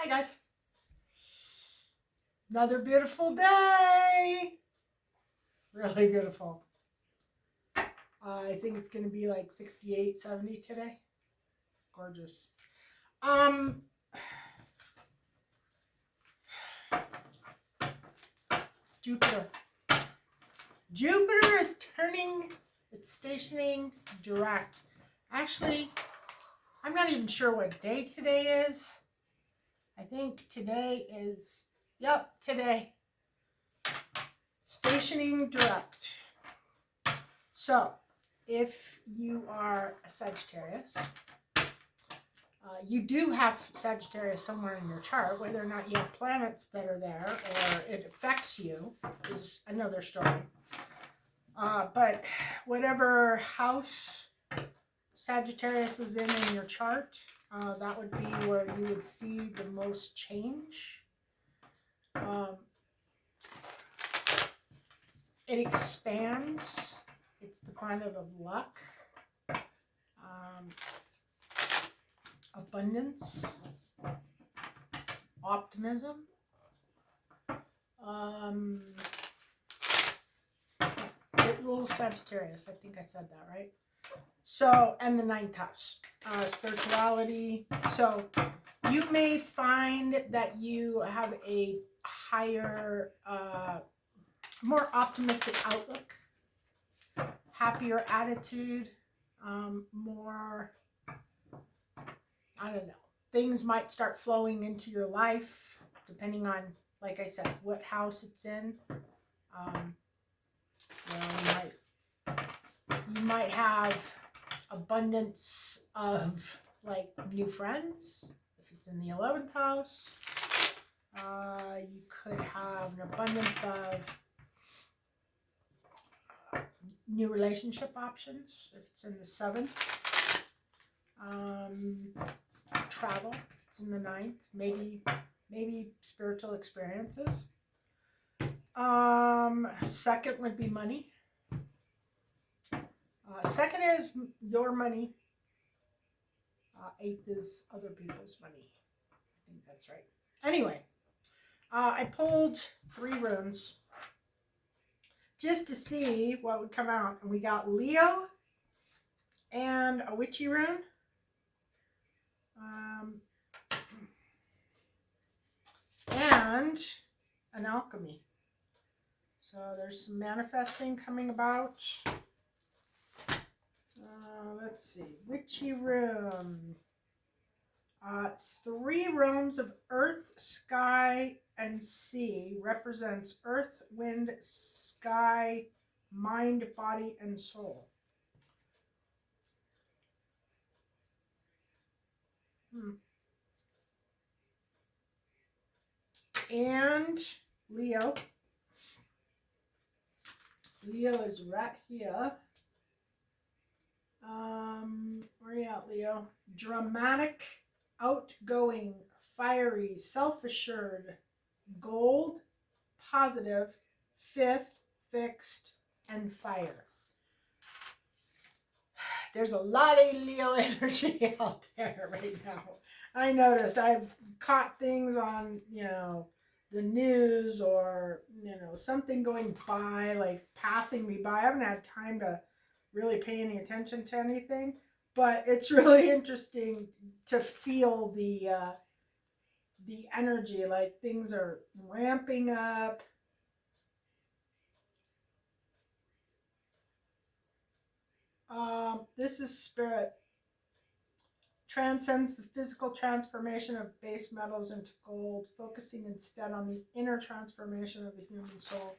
Hi guys. Another beautiful day. Really beautiful. I think it's going to be like 68, 70 today. Gorgeous. Jupiter. Jupiter is turning, it's stationing direct. Actually, I'm not even sure what day today is. I think today is, today. Stationing direct. So, if you are a Sagittarius, you do have Sagittarius somewhere in your chart. Whether or not you have planets that are there or it affects you is another story. But whatever house Sagittarius is in your chart, that would be where you would see the most change. It expands. It's the planet of luck, abundance, optimism. It rules Sagittarius. I think I said that right. So, and the ninth house, spirituality. So, you may find that you have a higher, more optimistic outlook, happier attitude, more, I don't know, things might start flowing into your life, depending on, like I said, what house it's in. You might have abundance of like new friends if it's in the 11th house. You could have an abundance of new relationship options if it's in the 7th. Travel if it's in the 9th. Maybe spiritual experiences. Second would be money. Second is your money. 8th is other people's money. I think that's right. Anyway, I pulled 3 runes just to see what would come out. And we got Leo and a witchy rune. And an alchemy. So there's some manifesting coming about. Let's see. Witchy rune. 3 realms of earth, sky, and sea represents earth, wind, sky, mind, body, and soul. And Leo. Leo is right here. Where are you at, Leo? Dramatic, outgoing, fiery, self-assured, gold, positive, 5th, fixed, and fire. There's a lot of Leo energy out there right now. I noticed I've caught things on, the news or, something going by, like passing me by. I haven't had time to really pay any attention to anything, but it's really interesting to feel the energy, like things are ramping up. This is spirit. Transcends the physical transformation of base metals into gold, focusing instead on the inner transformation of the human soul.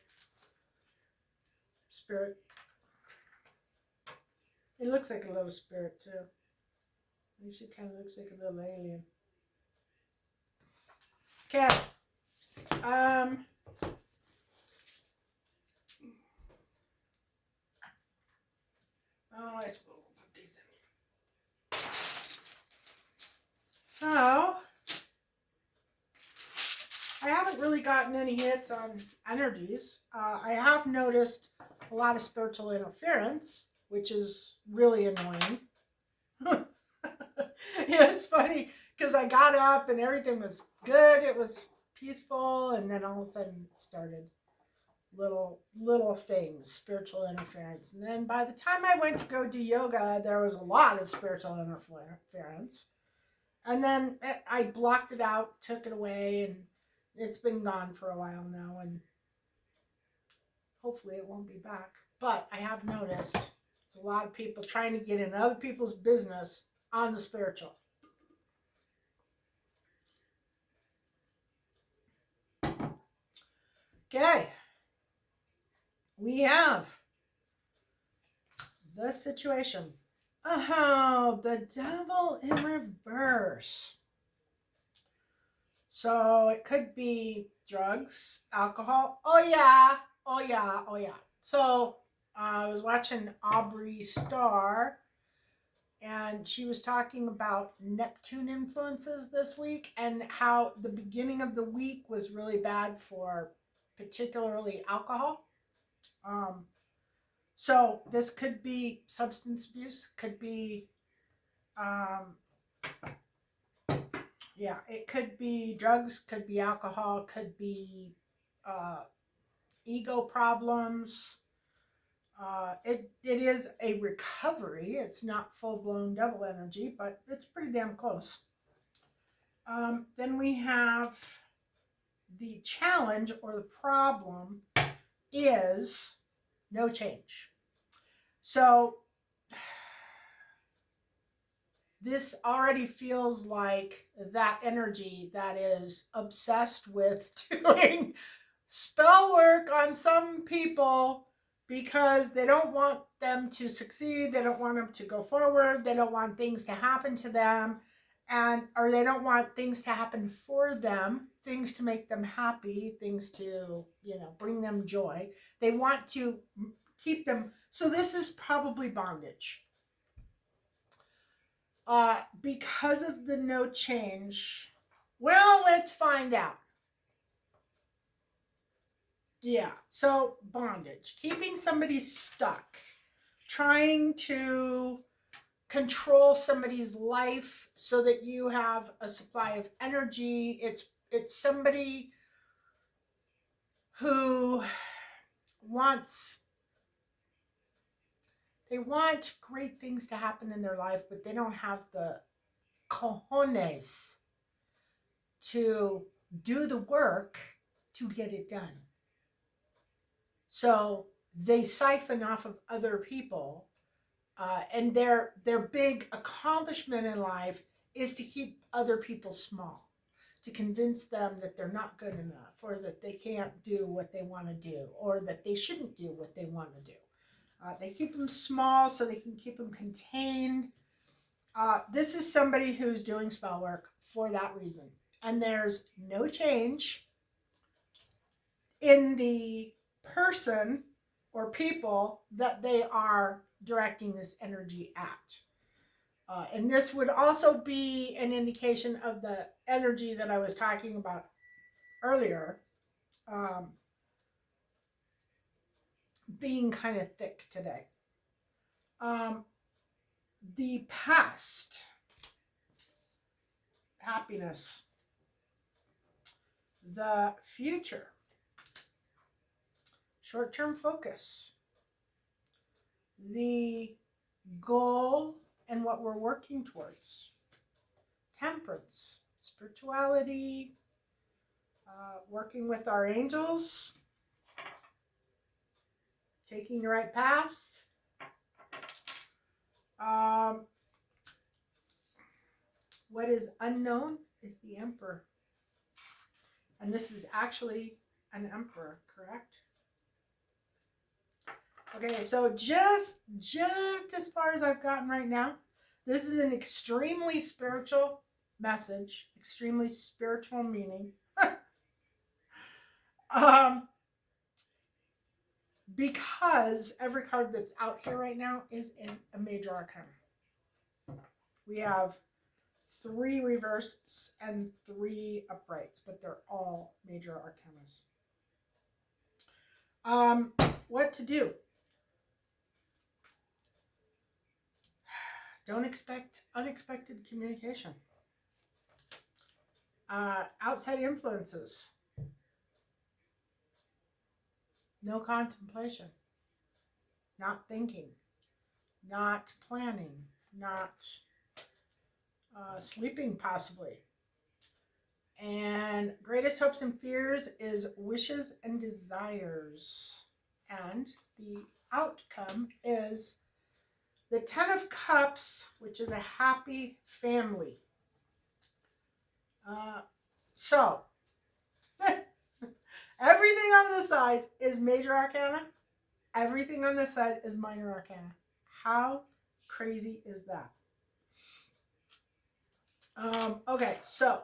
Spirit. It looks like a little spirit too. At least it kind of looks like a little alien. Okay. Oh, I suppose we'll put these in. So, I haven't really gotten any hits on energies. I have noticed a lot of spiritual interference, which is really annoying. Yeah, it's funny because I got up and everything was good. It was peaceful, and then all of a sudden it started little things, spiritual interference. And then by the time I went to go do yoga, there was a lot of spiritual interference. And then I blocked it out, took it away, and it's been gone for a while now, and hopefully it won't be back. But I have noticed there's a lot of people trying to get in other people's business on the spiritual. Okay. We have the situation. Oh, the devil in reverse. So it could be drugs, alcohol. Oh yeah, oh yeah, oh yeah. So I was watching Aubrey Starr, and she was talking about Neptune influences this week and how the beginning of the week was really bad for particularly alcohol. So this could be substance abuse, could be, yeah, it could be drugs, could be alcohol, could be ego problems. It is a recovery. It's not full-blown devil energy, but it's pretty damn close. Then we have the challenge or the problem is no change. So this already feels like that energy that is obsessed with doing spell work on some people because they don't want them to succeed, they don't want them to go forward, they don't want things to happen to them, or they don't want things to happen for them, things to make them happy, things to, bring them joy. They want to keep them. So this is probably bondage. Because of the no change, well, let's find out. Yeah, so bondage, keeping somebody stuck, trying to control somebody's life so that you have a supply of energy. It's somebody who they want great things to happen in their life, but they don't have the cojones to do the work to get it done. So they siphon off of other people, and their big accomplishment in life is to keep other people small, to convince them that they're not good enough, or that they can't do what they want to do, or that they shouldn't do what they want to do. They keep them small so they can keep them contained. This is somebody who's doing spell work for that reason. And there's no change in the person or people that they are directing this energy at. And this would also be an indication of the energy that I was talking about earlier, being kind of thick today. The past, happiness. The future, short-term focus. The goal and what we're working towards. Temperance, spirituality, working with our angels, taking the right path. What is unknown is the emperor. And this is actually an emperor, correct? Okay, so just as far as I've gotten right now, this is an extremely spiritual message, extremely spiritual meaning. Because every card that's out here right now is in a major arcana. We have 3 reverseds and 3 uprights, but they're all major arcanas. What to do? Don't expect unexpected communication. Outside influences, no contemplation, not thinking, not planning, not sleeping possibly. And greatest hopes and fears is wishes and desires. And the outcome is the Ten of Cups, which is a happy family. So, everything on this side is major arcana. Everything on this side is minor arcana. How crazy is that? Okay, so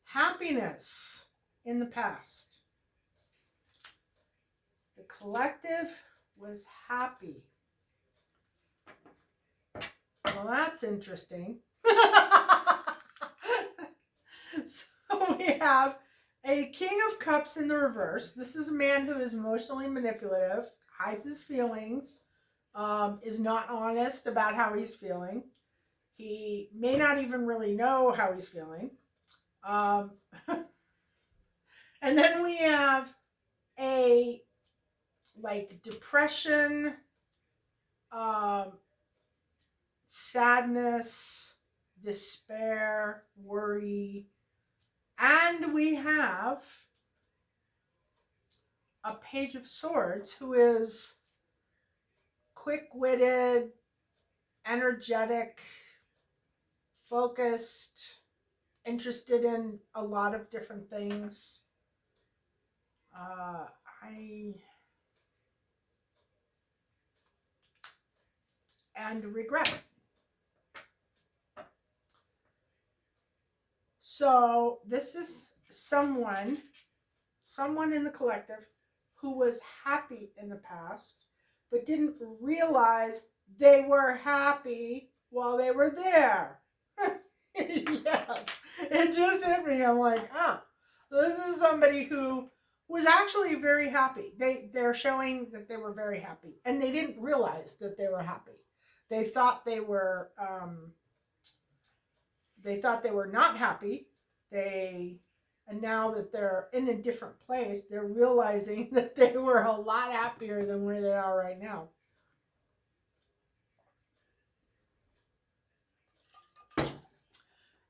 happiness in the past. The collective was happy. Well, that's interesting. So we have a King of Cups in the reverse. This is a man who is emotionally manipulative, hides his feelings, is not honest about how he's feeling. He may not even really know how he's feeling. And then we have a depression, sadness, despair, worry. And we have a Page of Swords who is quick-witted, energetic, focused, interested in a lot of different things. And regret. So this is someone in the collective who was happy in the past, but didn't realize they were happy while they were there. Yes, it just hit me. I'm like, this is somebody who was actually very happy. They're showing that they were very happy, and they didn't realize that they were happy. They thought they were not happy. And now that they're in a different place, they're realizing that they were a lot happier than where they are right now.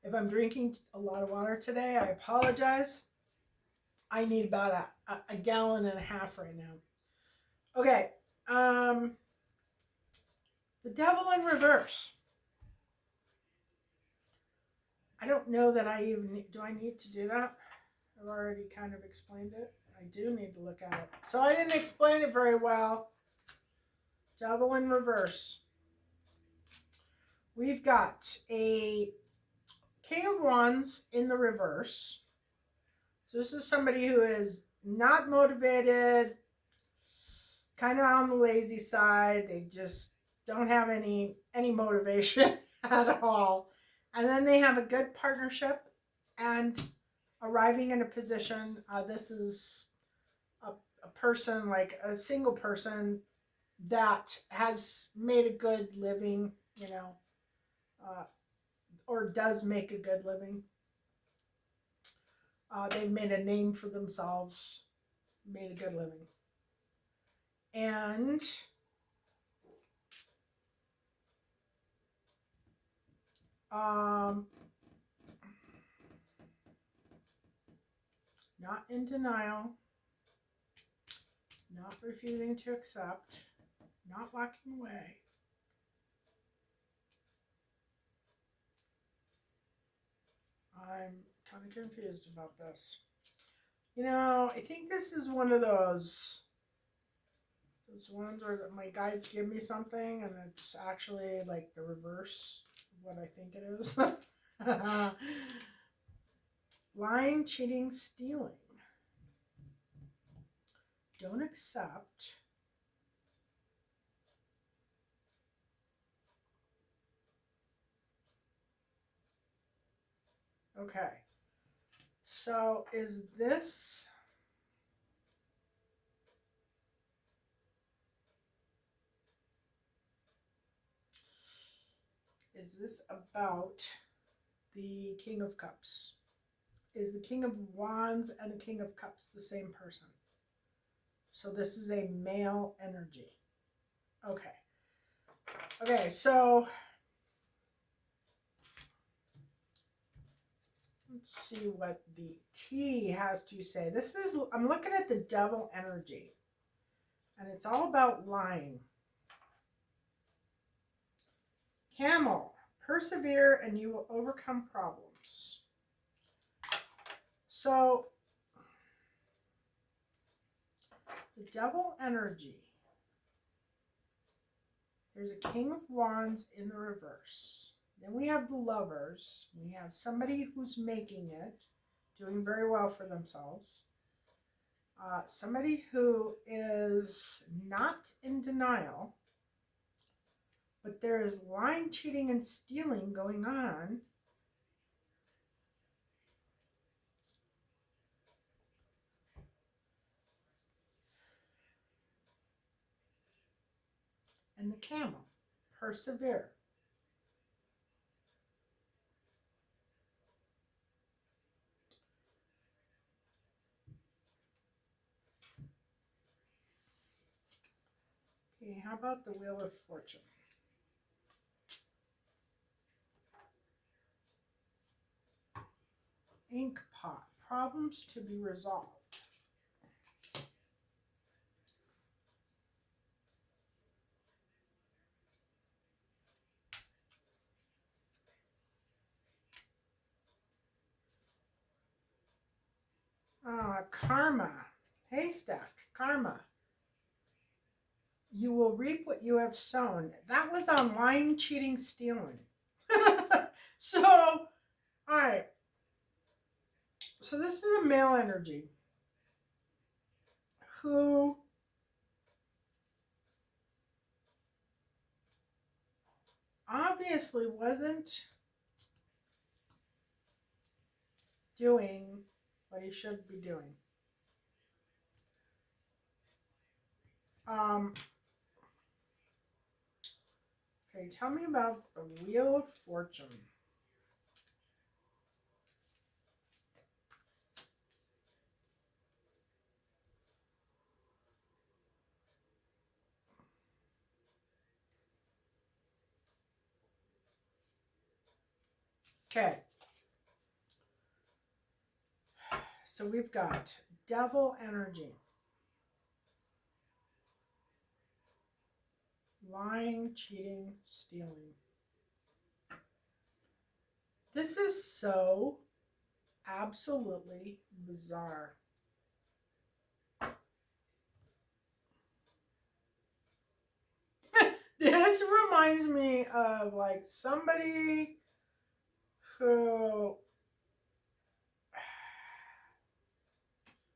If I'm drinking a lot of water today, I apologize. I need about a gallon and a half right now. Okay. The Devil in reverse. I don't know that do I need to do that? I've already kind of explained it. I do need to look at it. So I didn't explain it very well. Devil in reverse. We've got a King of Wands in the reverse. So this is somebody who is not motivated, kind of on the lazy side. They just don't have any motivation at all. And then they have a good partnership and arriving in a position. This is a person, like a single person that has made a good living, or does make a good living. They've made a name for themselves, made a good living. And not in denial, not refusing to accept, not walking away. I'm kind of confused about this. I think this is one of those ones where my guides give me something and it's actually like the reverse of what I think it is. Lying, cheating, stealing. Don't accept. Okay. So is this about the King of Cups? is the King of Wands and the King of Cups the same person? So this is a male energy. Okay. Okay, so let's see what the T has to say. This is, I'm looking at the devil energy, and it's all about lying. Camel, persevere and you will overcome problems. So, the devil energy, there's a King of Wands in the reverse. Then we have the Lovers. We have somebody who's making it, doing very well for themselves. Somebody who is not in denial, but there is lying, cheating, and stealing going on. And the Camel, persevere. Okay, how about the Wheel of Fortune? Ink pot, problems to be resolved. Karma, haystack, karma. You will reap what you have sown. That was on lying, cheating, stealing. So, all right. So this is a male energy who obviously wasn't doing what he should be doing. Okay, tell me about the Wheel of Fortune. Okay. So we've got devil energy. Lying, cheating, stealing. This is so absolutely bizarre. This reminds me of like somebody who,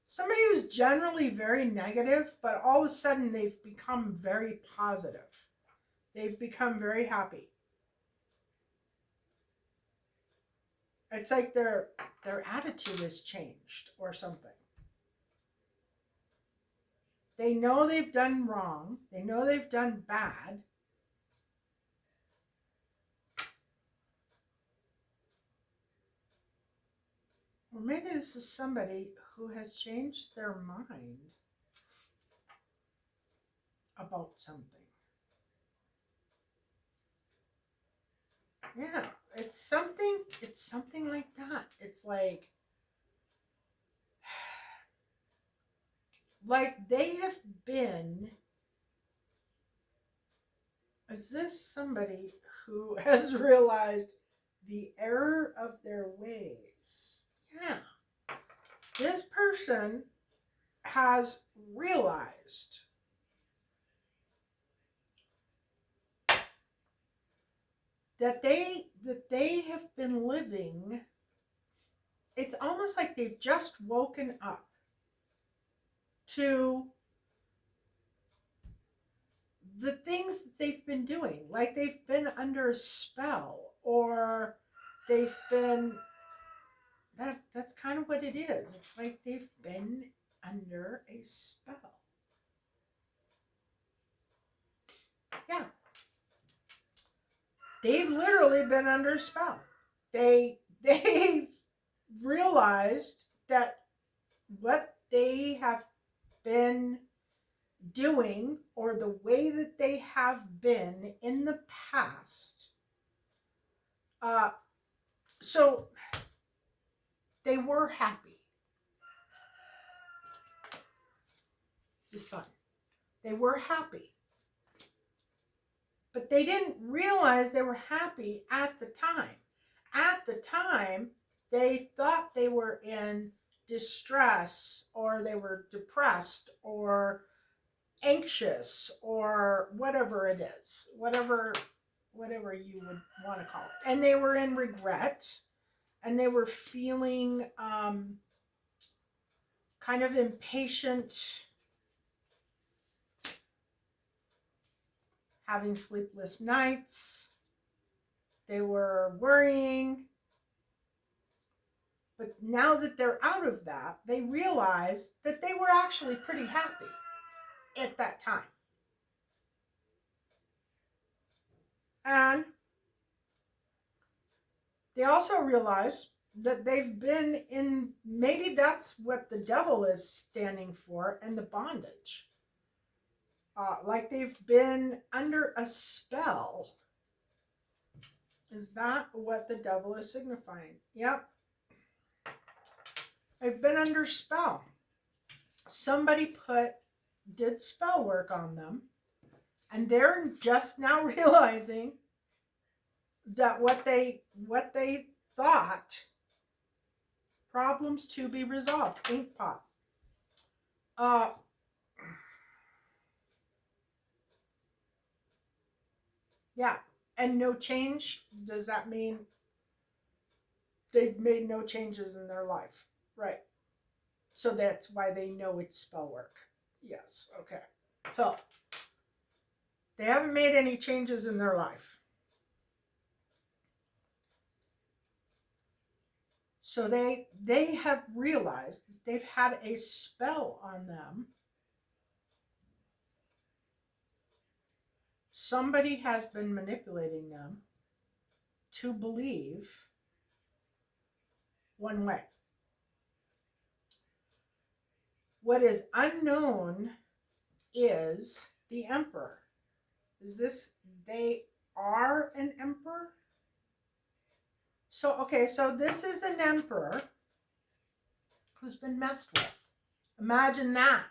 somebody who's generally very negative, but all of a sudden they've become very positive. They've become very happy. It's like their attitude has changed or something. They know they've done wrong. They know they've done bad. Or maybe this is somebody who has changed their mind about something. Yeah, it's something like that. It's like they have been, is this somebody who has realized the error of their ways? Yeah. This person has realized that they have been living, it's almost like they've just woken up to the things that they've been doing, like they've been under a spell, or they've been, that's kind of what it is. It's like they've been under a spell. Yeah. They've literally been under a spell. They've realized that what they have been doing, or the way that they have been in the past, uh, so they were happy. The son, they were happy, but they didn't realize they were happy at the time. At the time, they thought they were in distress, or they were depressed, or anxious, or whatever it is, whatever you would want to call it. And they were in regret, and they were feeling kind of impatient, having sleepless nights. They were worrying. But now that they're out of that, they realize that they were actually pretty happy at that time. And they also realize that they've been in, maybe that's what the devil is standing for, and the bondage. Like they've been under a spell. Is that what the devil is signifying? Yep. They've been under spell. Somebody did spell work on them, and they're just now realizing that what they thought, problems to be resolved, ink pot. Yeah, and no change, does that mean they've made no changes in their life? Right. So that's why they know it's spell work. Yes, okay. So they haven't made any changes in their life. So they have realized that they've had a spell on them. Somebody has been manipulating them to believe one way. What is unknown is the emperor. Is this, they are an emperor? So, okay, so this is an emperor who's been messed with. Imagine that.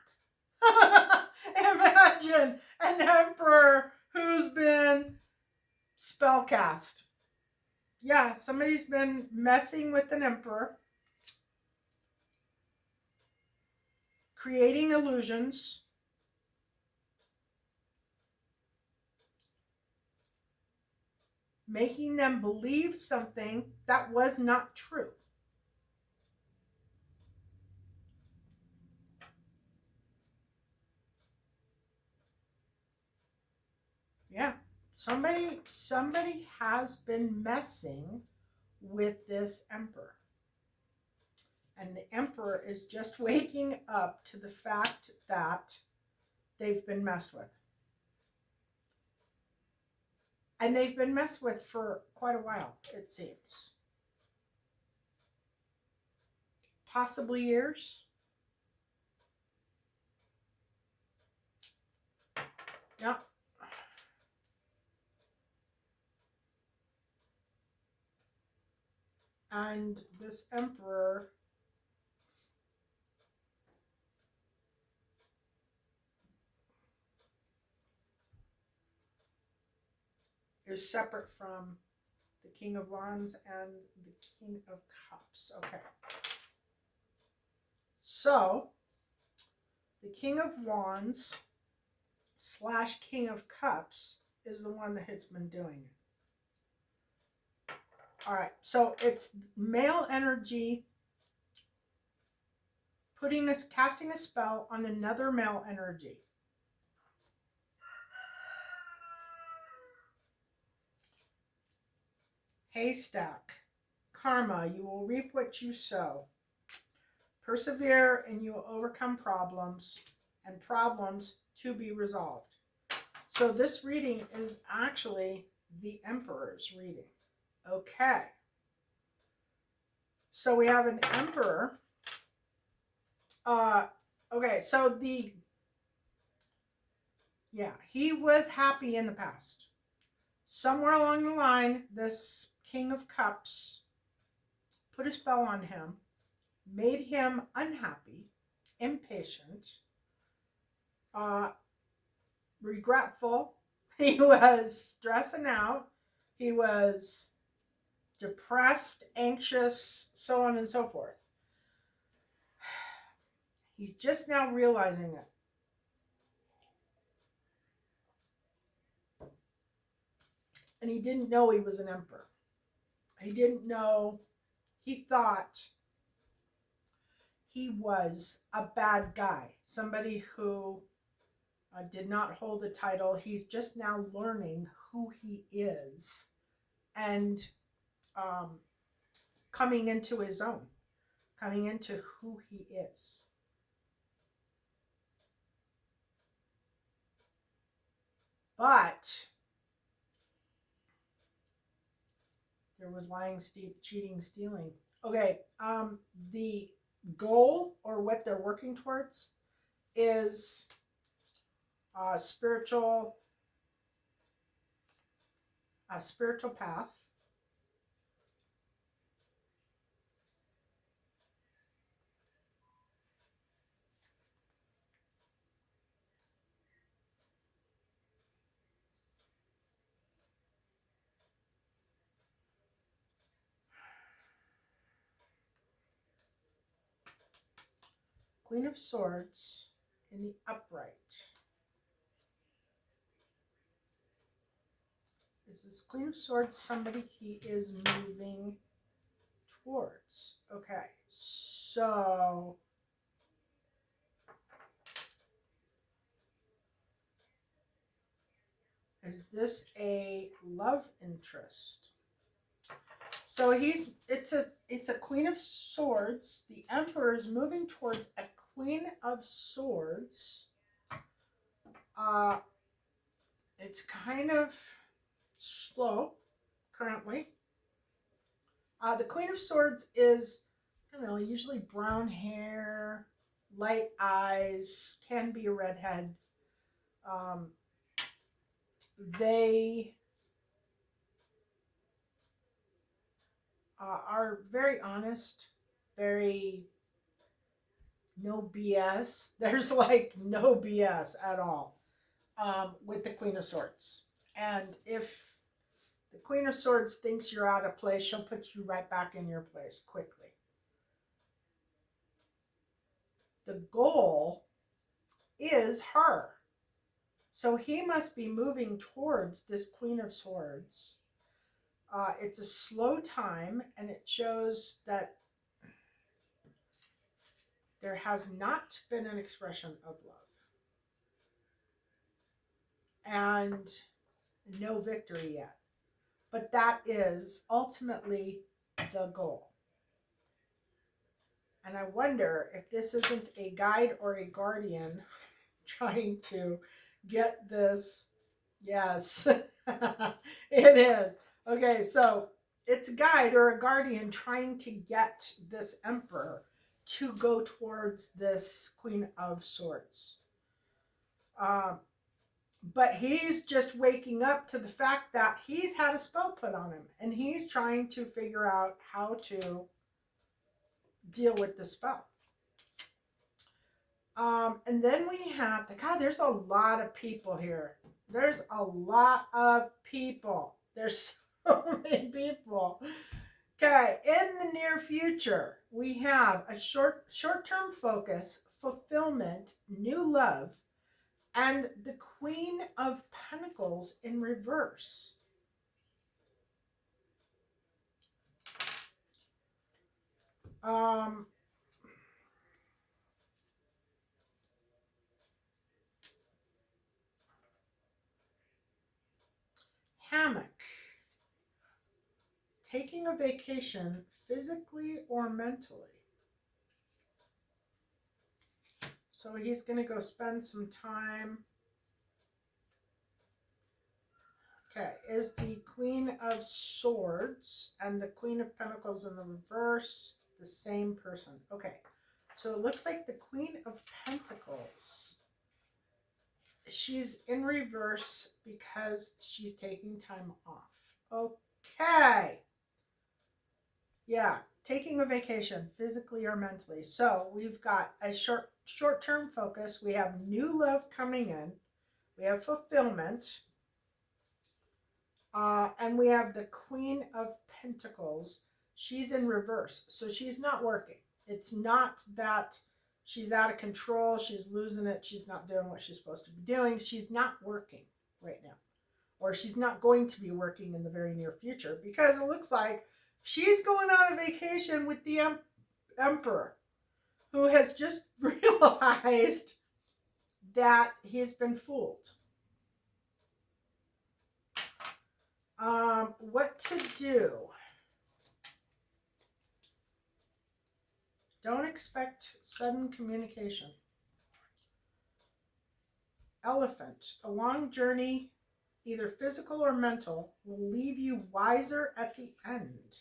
Imagine an emperor who's been spellcast. Yeah, somebody's been messing with an emperor, creating illusions, making them believe something that was not true. Yeah, somebody has been messing with this emperor. And the emperor is just waking up to the fact that they've been messed with. And they've been messed with for quite a while, it seems. Possibly years. Yeah. And this emperor is separate from the King of Wands and the King of Cups. Okay. So, the King of Wands / King of Cups is the one that has been doing it. All right. So, it's male energy casting a spell on another male energy. Haystack. Karma. You will reap what you sow. Persevere and you will overcome problems, and problems to be resolved. So this reading is actually the Emperor's reading. Okay. So we have an emperor. Okay, so he was happy in the past. Somewhere along the line, this King of Cups put a spell on him, made him unhappy, impatient, uh, regretful. He was stressing out. He was depressed, anxious, so on and so forth. He's just now realizing it. And he didn't know he was an emperor. He didn't know, he thought he was a bad guy, somebody who did not hold a title. He's just now learning who he is and um, coming into his own, coming into who he is. But there was lying, cheating, stealing. Okay, the goal or what they're working towards is spiritual, a spiritual path. Queen of Swords in the upright. Is this Queen of Swords somebody he is moving towards? Okay, so is this a love interest? So it's a Queen of Swords. The Emperor is moving towards a Queen of Swords. It's kind of slow currently. The Queen of Swords is, I don't know, usually brown hair, light eyes, can be a redhead. Um, they are very honest, very no BS. There's like no BS at all with the Queen of Swords. And if the Queen of Swords thinks you're out of place, she'll put you right back in your place quickly. The goal is her. So he must be moving towards this Queen of Swords. It's a slow time, and it shows that there has not been an expression of love. And no victory yet. But that is ultimately the goal. And I wonder if this isn't a guide or a guardian trying to get this. Yes, it is. Okay, so it's a guide or a guardian trying to get this emperor to go towards this Queen of Swords. But he's just waking up to the fact that he's had a spell put on him, and he's trying to figure out how to deal with the spell. And then we have, God, there's a lot of people here. There's a lot of people. There's so many people. Okay, in the near future, we have a short-term focus, fulfillment, new love, and the Queen of Pentacles in reverse. Hammock. Taking a vacation physically or mentally. So he's going to go spend some time. Okay, is the Queen of Swords and the Queen of Pentacles in the reverse. the same person. Okay, so it looks like the Queen of Pentacles. She's in reverse because she's taking time off. Okay. Yeah, taking a vacation, physically or mentally. So we've got a short-term focus. We have new love coming in. We have fulfillment. And we have the Queen of Pentacles. She's in reverse, so she's not working. It's not that she's out of control, she's losing it, she's not doing what she's supposed to be doing. She's not working right now. Or she's not going to be working in the very near future because it looks like she's going on a vacation with the Emperor, who has just realized that he's been fooled. What to do? Don't expect sudden communication. Elephant, a long journey, either physical or mental, will leave you wiser at the end.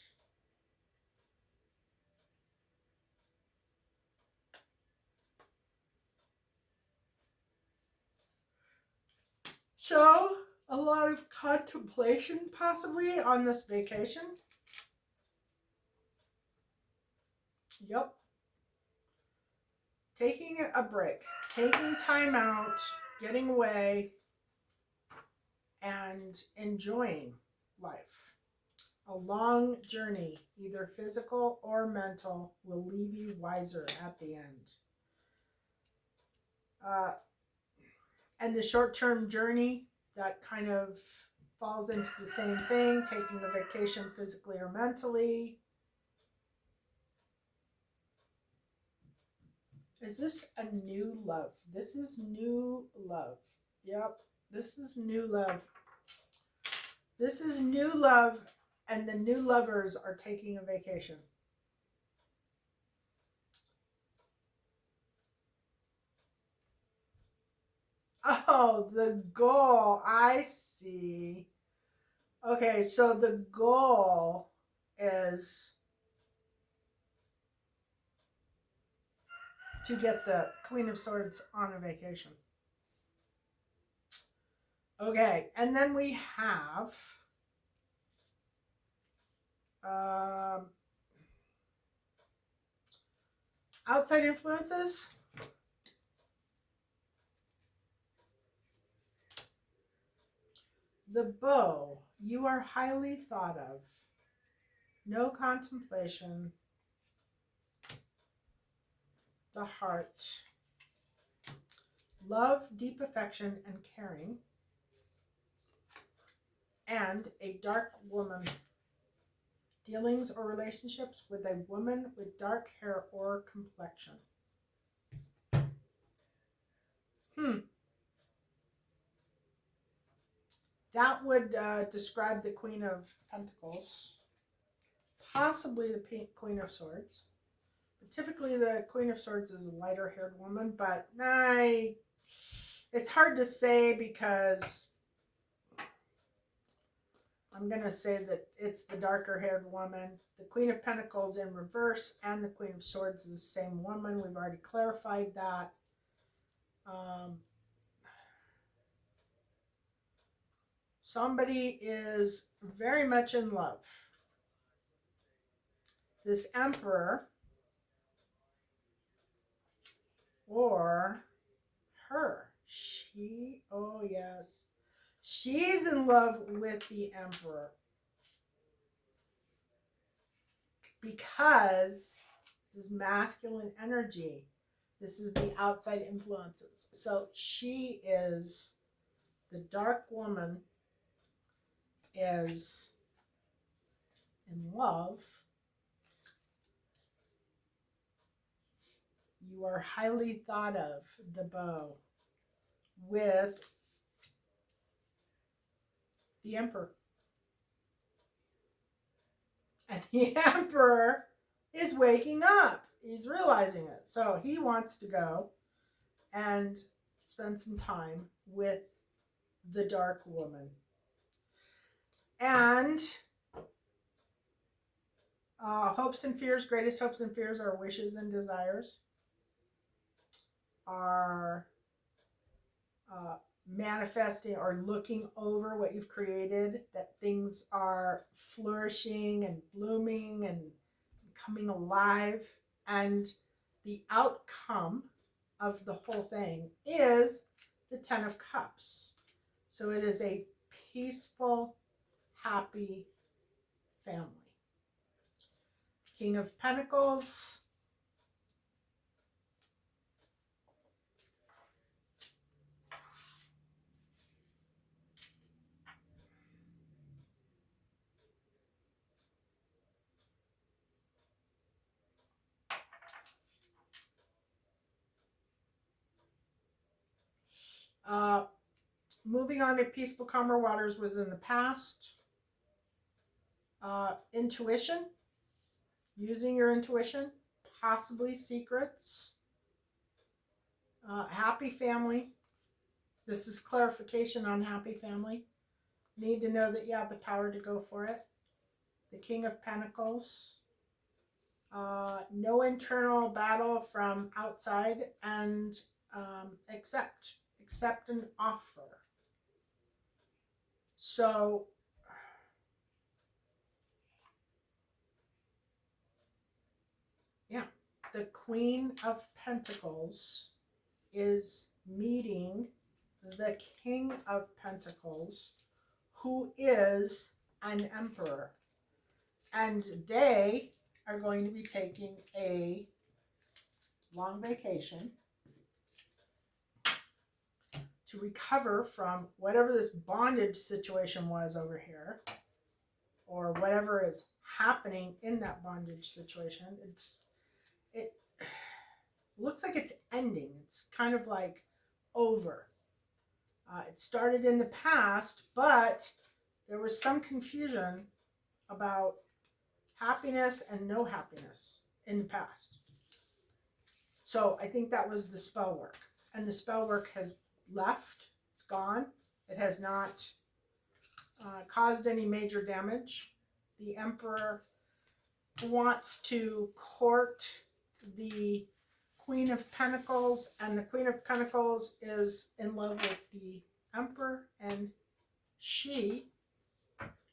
So, a lot of contemplation possibly on this vacation. Yep. Taking a break, taking time out, getting away, and enjoying life. A long journey, either physical or mental, will leave you wiser at the end. And the short-term journey, that kind of falls into the same thing, taking a vacation physically or mentally. Is this a new love? This is new love. Yep, this is new love. This is new love, and the new lovers are taking a vacation. Oh, the goal. I see. Okay, so the goal is to get the Queen of Swords on a vacation. Okay, and then we have outside influences. The bow, you are highly thought of. No contemplation. The heart. Love, deep affection, and caring. And a dark woman. Dealings or relationships with a woman with dark hair or complexion. That would describe the Queen of Pentacles. Possibly the Queen of Swords. But typically the Queen of Swords is a lighter haired woman, but it's hard to say because I'm going to say that it's the darker haired woman. The Queen of Pentacles in reverse and the Queen of Swords is the same woman. We've already clarified that. Somebody is very much in love. This Emperor or her. Oh yes. She's in love with the Emperor. Because this is masculine energy. This is the outside influences. So she is, the dark woman is in love. You are highly thought of, the bow, with the Emperor. And the Emperor is waking up. He's realizing it. So he wants to go and spend some time with the dark woman. And Hopes and fears, greatest hopes and fears are wishes and desires, are uh, manifesting or looking over what you've created, that things are flourishing and blooming and coming alive. And the outcome of the whole thing is the Ten of Cups. So it is a peaceful, happy family. King of Pentacles. Uh, Moving on to peaceful, calmer waters was in the past. Intuition, using your intuition, possibly secrets. Happy family. This is clarification on happy family. Need to know that you have the power to go for it. The King of Pentacles. No internal battle from outside, and accept an offer. So yeah, the Queen of Pentacles is meeting the King of Pentacles, who is an emperor. And they are going to be taking a long vacation to recover from whatever this bondage situation was over here, or whatever is happening in that bondage situation. It looks like it's ending. It's kind of like over. It started in the past, but there was some confusion about happiness and no happiness in the past. So I think that was the spell work. And the spell work has left. It's gone. It has not caused any major damage. The Emperor wants to court the Queen of Pentacles, and the Queen of Pentacles is in love with the Emperor, and she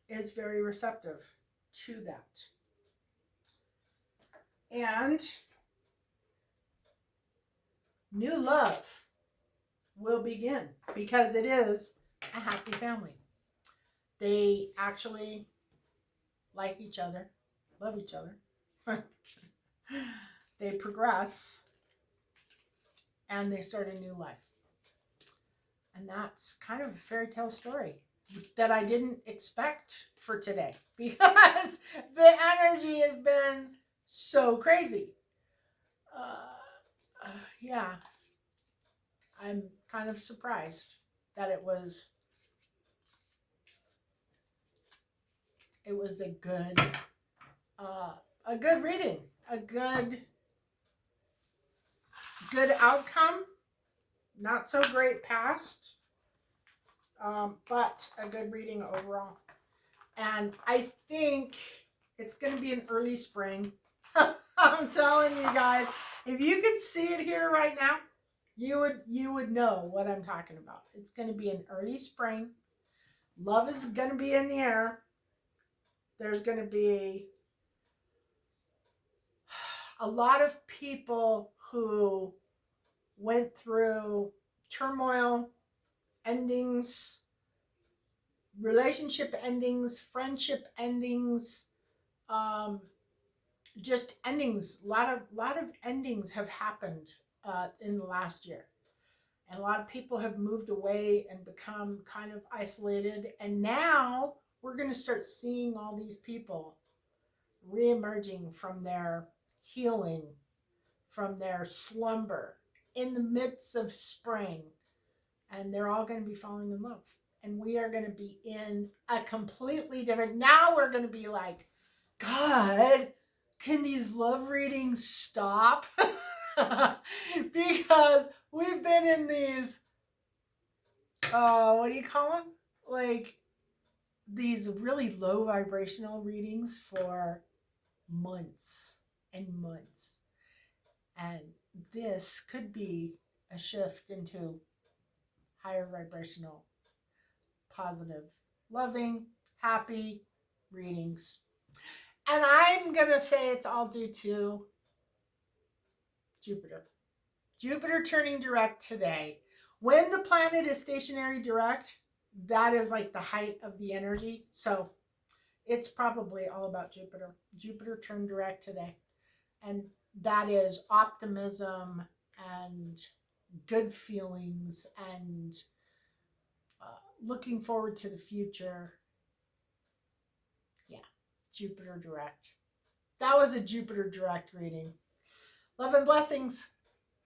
is very receptive to that. And new love will begin because it is a happy family. They actually like each other, love each other. They progress and they start a new life. And that's kind of a fairy tale story that I didn't expect for today because the energy has been so crazy. Yeah, I'm kind of surprised that it was a good reading, a good outcome. Not so great past, but a good reading overall. And I think it's going to be an early spring. I'm telling you guys, if you could see it here right now, you would know what I'm talking about. It's going to be an early spring. Love is going to be in the air. There's going to be a lot of people who went through turmoil, endings, relationship endings, friendship endings, just endings. A lot of endings have happened in the last year, and a lot of people have moved away and become kind of isolated. And now we're going to start seeing all these people reemerging from their healing, from their slumber in the midst of spring, and they're all going to be falling in love. And we are going to be in a completely different, now we're going to be like, God, can these love readings stop? Because we've been in these, what do you call them? Like these really low vibrational readings for months and months. And this could be a shift into higher vibrational, positive, loving, happy readings. And I'm going to say it's all due to Jupiter. Jupiter turning direct today. When the planet is stationary direct, that is like the height of the energy. So it's probably all about Jupiter. Jupiter turned direct today. And that is optimism and good feelings and looking forward to the future. Yeah, Jupiter direct. That was a Jupiter direct reading. Love and blessings.